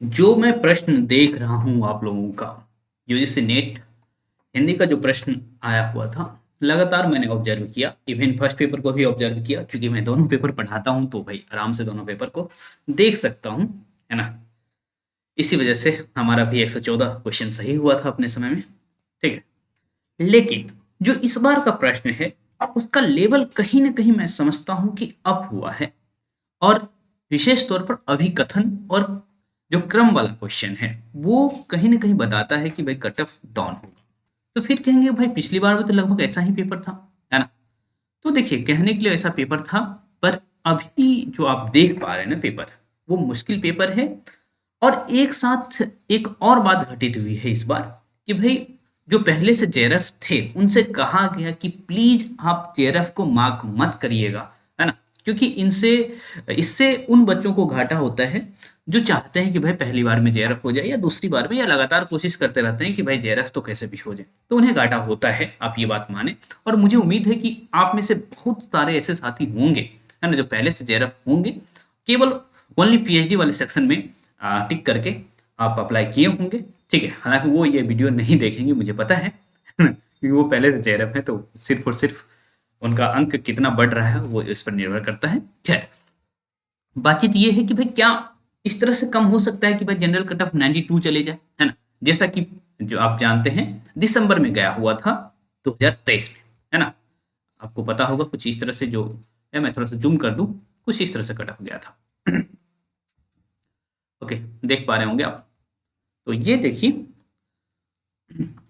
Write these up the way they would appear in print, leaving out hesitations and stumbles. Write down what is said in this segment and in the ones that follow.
जो मैं प्रश्न देख रहा हूँ आप लोगों का, यूजीसी नेट हिंदी का जो प्रश्न आया हुआ था, लगातार मैंने ऑब्जर्व किया। इवन फर्स्ट पेपर को भी ऑब्जर्व किया, क्योंकि मैं दोनों पेपर पढ़ाता हूँ तो भाई आराम से दोनों पेपर को देख सकता हूँ, है ना। इसी वजह से हमारा भी 114 क्वेश्चन सही हुआ था अपने समय में। ठीक है, लेकिन जो इस बार का प्रश्न है, उसका लेवल कहीं ना कहीं मैं समझता हूँ कि अप हुआ है। और विशेष तौर पर अभिकथन और जो क्रम वाला क्वेश्चन है, वो कहीं ना कहीं बताता है कि भाई कट ऑफ डाउन होगा। तो फिर कहेंगे भाई पिछली बार भी तो लगभग ऐसा ही पेपर था, है ना। तो देखिए, कहने के लिए ऐसा पेपर था, पर अभी जो आप देख पा रहे हैं ना पेपर, वो मुश्किल पेपर है। और एक साथ एक और बात घटित हुई है इस बार, कि भाई जो पहले से जेआरएफ थे उनसे कहा गया कि प्लीज आप जेआरएफ को मार्क मत करिएगा, है ना। क्योंकि इनसे इससे उन बच्चों को घाटा होता है जो चाहते हैं कि भाई पहली बार में जेआरएफ हो जाए, या दूसरी बार में, या लगातार कोशिश करते रहते हैं कि भाई जेआरएफ तो कैसे भी हो जाए, तो उन्हें घाटा होता है, आप ये बात माने। और मुझे उम्मीद है कि आप में से बहुत सारे ऐसे साथी होंगे, है ना, जो पहले से जेआरएफ होंगे, केवल ओनली पीएचडी वाले सेक्शन में टिक करके आप अप्लाई किए होंगे। ठीक है, हालांकि वो ये वीडियो नहीं देखेंगे, मुझे पता है क्योंकि वो पहले से जेआरएफ है, तो सिर्फ और सिर्फ उनका अंक कितना बढ़ रहा है वो इस पर निर्भर करता है। खैर, बातचीत ये है कि भाई क्या इस तरह से कम हो सकता है कि भाई जनरल कट ऑफ 92 चले जाए, है ना। जैसा कि जो आप जानते हैं दिसंबर में गया हुआ था 2023 में, है ना। आपको पता होगा कुछ इस तरह से, जो है मैं थोड़ा सा जूम कर दूं, कुछ इस तरह से कट ऑफ गया था। ओके, देख पा रहे होंगे आप। तो ये देखिए,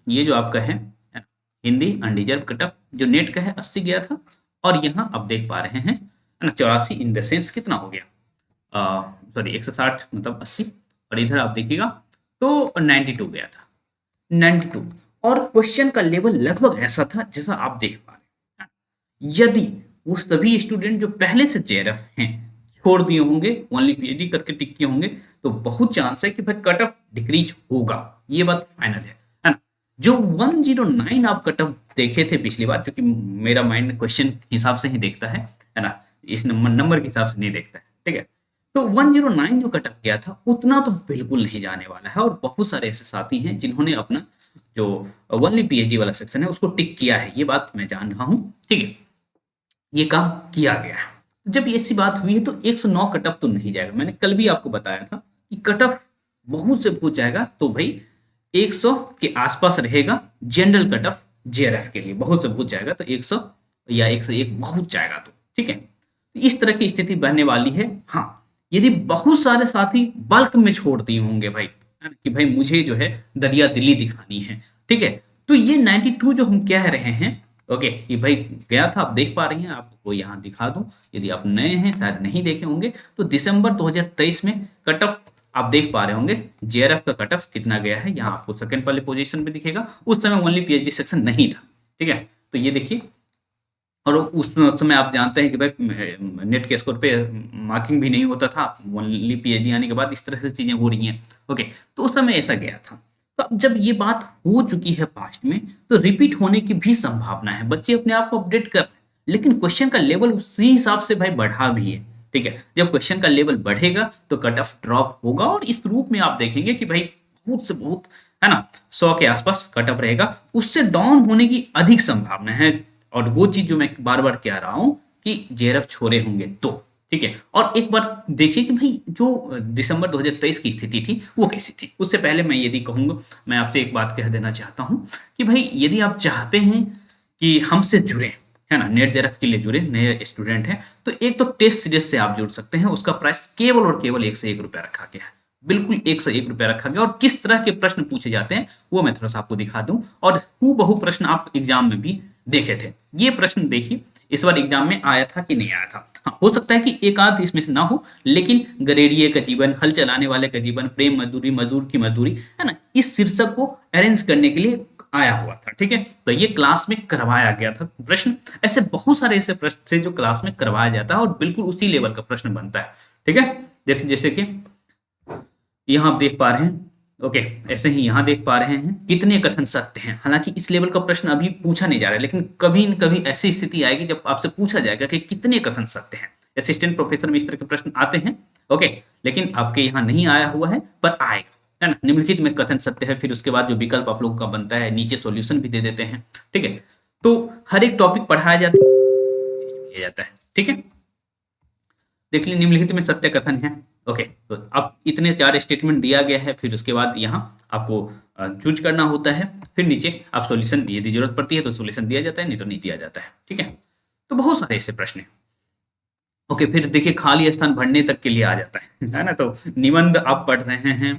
ये जो आपका है ना, हिंदी अनडिजर्व कट ऑफ जो नेट का है 80 गया था। और यहाँ आप देख पा रहे हैं, है ना, 84 इन द सेंस कितना हो गया, सॉरी 160 मतलब 80। और इधर आप देखिएगा तो 92 गया था, 92। और क्वेश्चन का लेवल लगभग ऐसा था जैसा आप देख पा रहे हैं। यदि वो सभी स्टूडेंट जो पहले से जेआरएफ हैं छोड़ दिए होंगे, ओनली पीएचडी करके टिक किए होंगे, तो बहुत चांस है कि भाई कट ऑफ डिक्रीज होगा, ये बात फाइनल है ना। जो 109 आप कट ऑफ देखे थे पिछली बार, क्योंकि मेरा माइंड क्वेश्चन हिसाब से ही देखता है ना, इस नंबर के हिसाब से नहीं देखता है। ठीक है, तो 109 जो कट ऑफ गया था उतना तो बिल्कुल नहीं जाने वाला है। और बहुत सारे ऐसे साथी हैं जिन्होंने अपना जो ओनली पीएचडी वाला सेक्शन है उसको टिक किया है, ये बात मैं जान रहा हूँ। ठीक है, ये काम किया गया है। जब ऐसी बात हुई है तो 109 कट ऑफ तो नहीं जाएगा। मैंने कल भी आपको बताया था कि कट ऑफ बहुत से बहुत जाएगा तो भाई 100 के आसपास रहेगा जनरल कट ऑफ जेआरएफ के लिए, बहुत से बहुत जाएगा तो 100 या 101 बहुत जाएगा तो। ठीक है, इस तरह की स्थिति बनने वाली है। हाँ, यदि बहुत सारे साथी बल्क में छोड़ दिए होंगे भाई, है ना, कि भाई मुझे जो है दरिया दिल्ली दिखानी है, ठीक है, तो ये 92 जो हम कह रहे हैं, ओके, कि भाई गया था, आप देख पा रही हैं, आपको यहाँ दिखा दूं, यदि आप नए हैं शायद नहीं देखे होंगे, तो दिसंबर 2023 में कट ऑफ आप देख पा रहे होंगे, जेआरएफ का कट ऑफ कितना गया है, यहाँ आपको सेकंड वाले पोजीशन पे दिखेगा। उस समय ओनली पीएचडी सेक्शन नहीं था। ठीक है, तो ये देखिए, और उस समय आप जानते हैं कि भाई नेट के स्कोर पे मार्किंग भी नहीं होता था, ओनली पीएचडी आने के बाद इस तरह से चीजें हो रही हैं। ओके, तो उस समय ऐसा गया था। तो अब जब ये बात हो चुकी है पास्ट में, तो रिपीट होने की भी संभावना है। बच्चे अपने आप को अपडेट कर रहे हैं, लेकिन क्वेश्चन का लेवल उसी हिसाब से भाई बढ़ा भी है। ठीक है, जब क्वेश्चन का लेवल बढ़ेगा तो कट ऑफ ड्रॉप होगा, और इस रूप में आप देखेंगे कि भाई बहुत से बहुत, है ना, 100 के आसपास कट ऑफ रहेगा। उससे डाउन होने की अधिक संभावना है। और वो चीज जो मैं बार बार कह रहा हूं कि जेआरएफ छोड़े होंगे तो। ठीक है, और एक बार देखिए कि भाई जो दिसंबर 2023 की स्थिति थी वो कैसी थी। उससे पहले मैं यदि कहूंगा, मैं आपसे एक बात कह देना चाहता हूं कि भाई यदि आप चाहते हैं कि हमसे जुड़े, है ना, नेट जेआरएफ के लिए जुड़े, नए स्टूडेंट हैं, तो एक तो टेस्ट सीरीज से आप जुड़ सकते हैं। उसका प्राइस केवल और केवल 101 रुपया रखा गया है, बिल्कुल 101 रुपया रखा गया। और किस तरह के प्रश्न पूछे जाते हैं वो मैं थोड़ा सा आपको दिखा दूं, और हूबहू प्रश्न आप एग्जाम में भी देखे थे। ये प्रश्न देखिए, इस बार एग्जाम में आया था कि नहीं आया था। हाँ, हो सकता है कि एक आध इसमें से ना हो, लेकिन गरेड़िए का जीवन, हल चलाने वाले का जीवन, प्रेम मजदूरी, मजदूर की मजदूरी, है ना, इस शीर्षक को अरेंज करने के लिए आया हुआ था। ठीक है, तो ये क्लास में करवाया गया था प्रश्न। ऐसे बहुत सारे ऐसे प्रश्न थे जो क्लास में करवाया जाता है और बिल्कुल उसी लेवल का प्रश्न बनता है। ठीक है, जैसे कि यहाँ आप देख पा रहे हैं, ओके, ऐसे ही यहाँ देख पा रहे हैं कितने कथन सत्य हैं। हालांकि इस लेवल का प्रश्न अभी पूछा नहीं जा रहा है, लेकिन कभी न कभी ऐसी स्थिति आएगी जब आपसे पूछा जाएगा कि कितने कथन सत्य हैं। असिस्टेंट प्रोफेसर में इस तरह के प्रश्न आते हैं। ओके, लेकिन आपके यहाँ नहीं आया हुआ है, पर आएगा, है ना। निम्नलिखित में कथन सत्य है, फिर उसके बाद जो विकल्प आप लोगों का बनता है, नीचे सॉल्यूशन भी दे देते हैं। ठीक है, तो हर एक टॉपिक पढ़ाया जाता है, लिया जाता है। ठीक है, देख लीजिए निम्नलिखित में सत्य कथन है। ओके, तो अब इतने 4 स्टेटमेंट दिया गया है, फिर उसके बाद यहाँ आपको चूज करना होता है, फिर नीचे आप सॉल्यूशन, यदि जरूरत पड़ती है तो सॉल्यूशन दिया जाता है, नहीं तो नहीं दिया जाता है। ठीक है, तो बहुत सारे ऐसे प्रश्न हैं। ओके, फिर देखिए खाली स्थान भरने तक के लिए आ जाता है ना। तो निबंध आप पढ़ रहे हैं।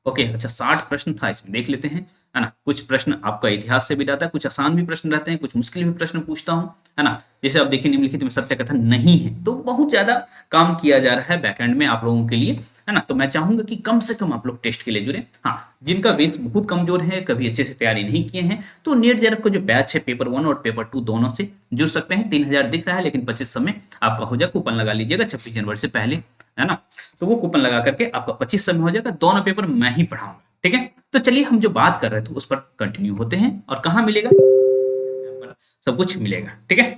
ओके, अच्छा 60 प्रश्न था, इसमें देख लेते हैं, है ना। कुछ प्रश्न आपका इतिहास से भी रहता है, कुछ आसान भी प्रश्न रहते हैं, कुछ मुश्किल भी प्रश्न पूछता हूँ, है ना। जैसे आप देखिए निम्नलिखित में सत्य कथन नहीं है, तो बहुत ज्यादा काम किया जा रहा है बैकएंड में आप लोगों के लिए, है ना। तो मैं चाहूंगा कि कम से कम आप लोग टेस्ट के लिए जुड़े। हाँ, जिनका बेस बहुत कमजोर है, कभी अच्छे से तैयारी नहीं किए हैं, तो नेट जेआरएफ का जो बैच है पेपर 1 और पेपर 2 दोनों से जुड़ सकते हैं। 3000 दिख रहा है, लेकिन 2500 में आपका हो जाए, कूपन लगा लीजिएगा 26 जनवरी से पहले, है ना। तो वो कूपन लगा करके आपका 2500 में हो जाएगा। दोनों पेपर मैं ही पढ़ाऊंगा। ठीक है, तो चलिए हम जो बात कर रहे थे उस पर कंटिन्यू होते हैं। और कहाँ मिलेगा, सब कुछ मिलेगा। ठीक है,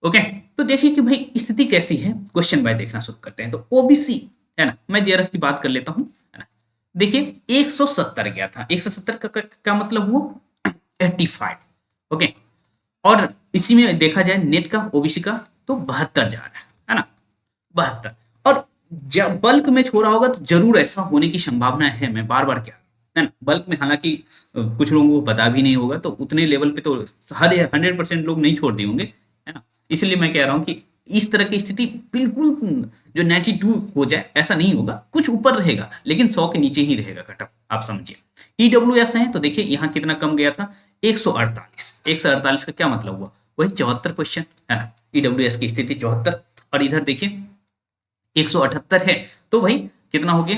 ओके। तो देखिए कि भाई स्थिति कैसी है, क्वेश्चन बाय देखना शुरू करते हैं। तो ओबीसी, है ना, मैं जेआरएफ की बात कर लेता हूं, है ना। देखिए 170 गया था, 170 का मतलब हुआ 85। ओके, और इसी में देखा जाए नेट का, ओबीसी का, तो 72 जा रहा है ना, 72। और जब बल्क में छोड़ा होगा तो जरूर ऐसा होने की संभावना है, मैं बार बार क्या, है ना। बल्क में हालांकि कुछ लोगों को पता भी नहीं होगा, तो उतने लेवल पे तो हर 100% लोग नहीं छोड़ दिए होंगे, है ना। इसलिए मैं कह रहा हूं कि इस तरह की स्थिति बिल्कुल जो 92 हो जाए ऐसा नहीं होगा, कुछ ऊपर रहेगा, लेकिन 100 के नीचे ही रहेगा कटअप, आप समझिए। ईडब्ल्यूएस है, तो देखिए यहाँ कितना कम गया था, 148। 148 का क्या मतलब हुआ, वही 74 क्वेश्चन, है ना। ईडब्ल्यूएस की स्थिति 74, और इधर देखिए 178 है, तो भाई कितना हो गया,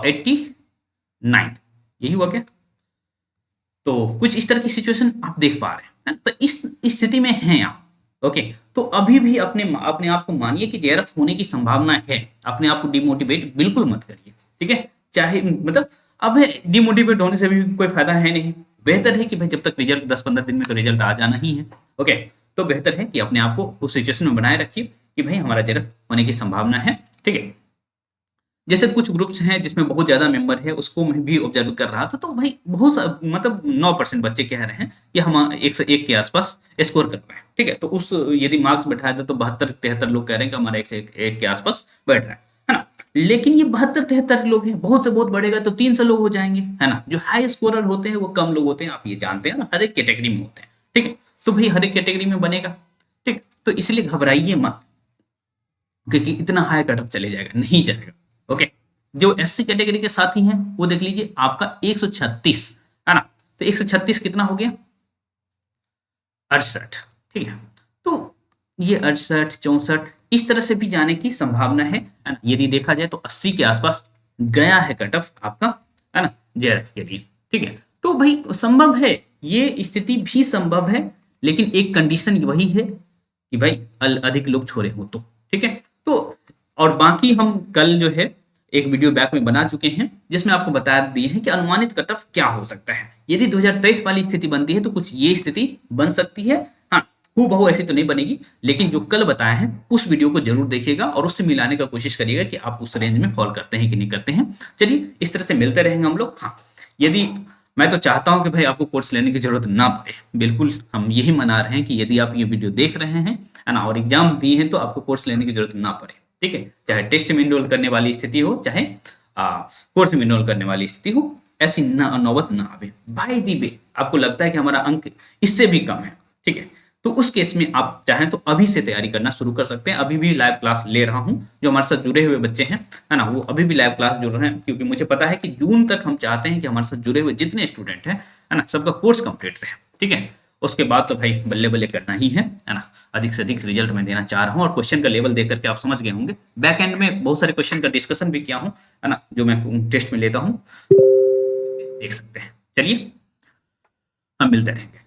89, यही हुआ क्या। तो कुछ इस तरह की सिचुएशन आप देख पा रहे हैं, तो इस स्थिति में हैं आप। ओके, तो अभी भी अपने अपने आप को मानिए कि जेआरएफ होने की संभावना है, अपने आप को डिमोटिवेट बिल्कुल मत करिए। ठीक है, चाहे मतलब अब डिमोटिवेट होने से भी कोई फायदा है नहीं। बेहतर है कि भाई जब तक रिजल्ट 10-15 दिन में तो रिजल्ट आ जाना ही है। ओके, तो बेहतर है कि अपने आप को उस सिचुएशन में बनाए रखिए कि भाई हमारा जेआरएफ होने की संभावना है। ठीक है, जैसे कुछ ग्रुप्स हैं जिसमें बहुत ज्यादा मेंबर है, उसको मैं भी ऑब्जर्व कर रहा था, तो भाई बहुत मतलब 9% बच्चे कह रहे हैं कि हम 101 के आसपास स्कोर कर रहे हैं। ठीक है, तो उस यदि मार्क्स बैठाया था तो 72-73 लोग कह रहे हैं कि हमारा 101 के आसपास बैठ रहा है ना। लेकिन ये 72-73 लोग हैं, बहुत से बहुत बढ़ेगा तो 300 लोग हो जाएंगे, है ना। जो हाई स्कोरर होते हैं वो कम लोग होते हैं, आप ये जानते हैं ना, हर एक कैटेगरी में होते हैं। ठीक है, तो भाई हर एक कैटेगरी में बनेगा। ठीक, तो इसलिए घबराइए मत, क्योंकि इतना हाई कटअप चले जाएगा नहीं जाएगा। ओके, जो एससी कैटेगरी के साथी हैं वो देख लीजिए आपका 136, है ना। तो 136 कितना हो गया, 68। ठीक है, तो ये 68, 64 इस तरह से भी जाने की संभावना है ना। यदि देखा जाए तो 80 के आसपास गया है कटअप आपका, है ना, जेआरएफ के लिए। ठीक है, तो भाई संभव है, ये स्थिति भी संभव है, लेकिन एक कंडीशन वही है कि भाई अधिक लोग छोड़े हो तो। ठीक है, तो और बाकी हम कल जो है एक वीडियो बैक में बना चुके हैं, जिसमें आपको बता दिए हैं कि अनुमानित कट ऑफ क्या हो सकता है। यदि 2023 वाली स्थिति बनती है तो कुछ ये स्थिति बन सकती है। हाँ, हूबहू ऐसी तो नहीं बनेगी, लेकिन जो कल बताया है उस वीडियो को जरूर देखिएगा और उससे मिलाने का कोशिश करिएगा कि आप उस रेंज में फॉल करते हैं कि नहीं करते हैं। चलिए, इस तरह से मिलते रहेंगे हम लोग। हाँ, यदि मैं तो चाहता हूं कि भाई आपको कोर्स लेने की जरूरत ना पड़े, बिल्कुल हम यही मना रहे हैं कि यदि आप ये वीडियो देख रहे हैं, है ना, और एग्जाम दिए हैं, तो आपको कोर्स लेने की जरूरत ना पड़े। ठीक है, चाहे टेस्ट में इनरोल करने वाली स्थिति हो, चाहे कोर्स में इनरोल करने वाली स्थिति हो, ऐसी नौबत ना आवे। बाय द वे आपको लगता है कि हमारा अंक इससे भी कम है, ठीक है, तो उस केस में आप चाहें तो अभी से तैयारी करना शुरू कर सकते हैं। अभी भी लाइव क्लास ले रहा हूं, जो हमारे साथ जुड़े हुए बच्चे हैं, है ना, वो अभी भी लाइव क्लास जुड़ रहे हैं, क्योंकि मुझे पता है कि जून तक हम चाहते हैं कि हमारे साथ जुड़े हुए जितने स्टूडेंट हैं, है ना, सबका कोर्स कंप्लीट रहे। ठीक है, उसके बाद तो भाई बल्ले बल्ले करना ही है ना। अधिक से अधिक रिजल्ट मैं देना चाह रहा हूँ, और क्वेश्चन का लेवल देख करके आप समझ गए होंगे। बैक एंड में बहुत सारे क्वेश्चन का डिस्कशन भी किया हूँ, है ना, जो मैं टेस्ट में लेता हूँ, देख सकते हैं। चलिए, हम मिलते रहेंगे।